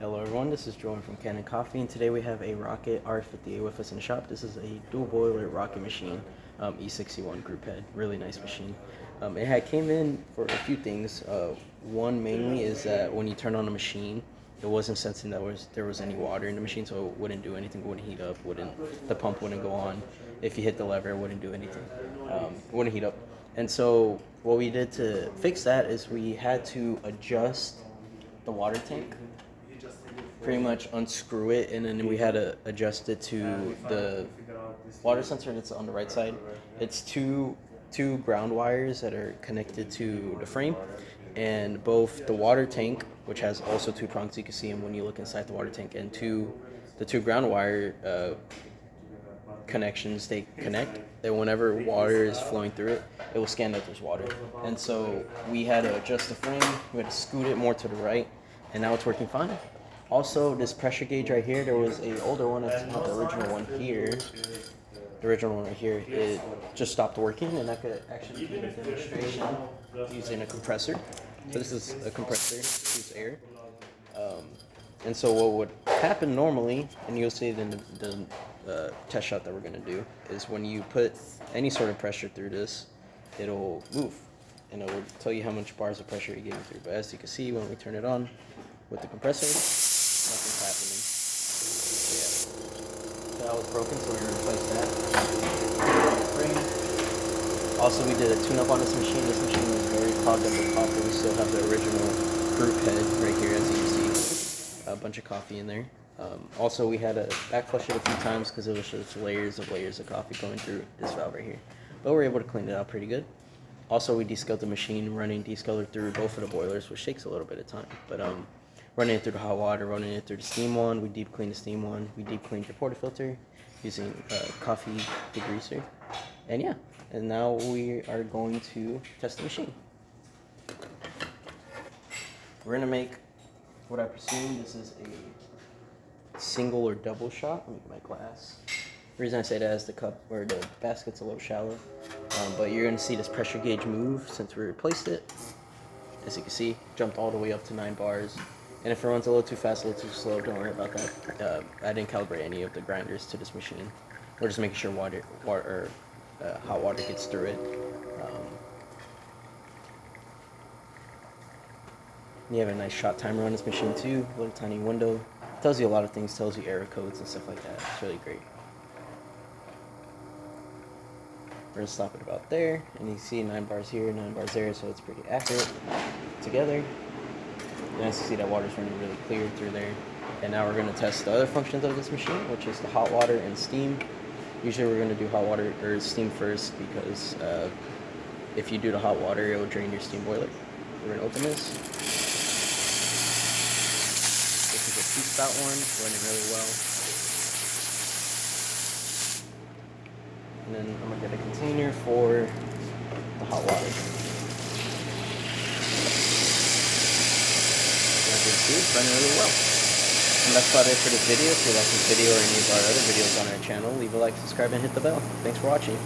Hello everyone, this is Jordan from Kanen Coffee, and today we have a Rocket R58 with us in the shop. This is a dual boiler rocket machine, E61 group head, really nice machine. It came in for a few things. One mainly is that when you turn on the machine, it wasn't sensing that there was any water in the machine, so it wouldn't do anything, wouldn't heat up, the pump wouldn't go on. If you hit the lever, it wouldn't do anything, wouldn't heat up. And so what we did to fix that is we had to adjust the water tank, pretty much unscrew it, and then we had to adjust it to the water sensor that's on the right side. It's two ground wires that are connected to the frame, and both the water tank, which has also two prongs, you can see them when you look inside the water tank, and the two ground wire connections, they connect, and whenever water is flowing through it, it will scan that there's water. And so we had to adjust the frame, we had to scoot it more to the right, and now it's working fine. Also, this pressure gauge right here, there was a older one, that's not the original one here. The original one right here, it just stopped working, and I could actually do a demonstration using a compressor. So this is a compressor, this is air. And so what would happen normally, and you'll see it in the test shot that we're going to do, is when you put any sort of pressure through this, it'll move, and it will tell you how much bars of pressure you're getting through. But as you can see, when we turn it on with the compressor, nothing's happening. So yeah, that was broken, so we're going to replace that. Also, we did a tune-up on this machine. This machine was very clogged up with coffee. We still have the original group head right here, as you can see. A bunch of coffee in there. Also, we had to back flush it a few times because it was just layers of coffee going through this valve right here. But we were able to clean it out pretty good. Also, we descaled the machine, running descaler through both of the boilers, which takes a little bit of time. But running it through the hot water, running it through the steam one, we deep cleaned the steam one, we deep cleaned the portafilter using coffee degreaser. And yeah, and now we are going to test the machine. We're gonna make what I presume this is a single or double shot. Let me get my glass. The reason I say that is the cup or the basket's a little shallow, but you're gonna see this pressure gauge move since we replaced it. As you can see, jumped all the way up to 9 bars. And if it runs a little too fast, a little too slow, don't worry about that. I didn't calibrate any of the grinders to this machine. We're just making sure hot water gets through it. You have a nice shot timer on this machine too, little tiny window. Tells you a lot of things, tells you error codes and stuff like that. It's really great. We're gonna stop it about there, and you see 9 bars here, 9 bars there, so it's pretty accurate together. And as you see, that water's running really clear through there. And now we're gonna test the other functions of this machine, which is the hot water and steam. Usually we're gonna do hot water or steam first because if you do the hot water, it will drain your steam boiler. We're gonna open this. This is a 2-spout one, running really well. And then I'm gonna get a container for the hot water. As you see, it's running really well. And that's about it for this video. If you like this video or any of our other videos on our channel, leave a like, subscribe, and hit the bell. Thanks for watching.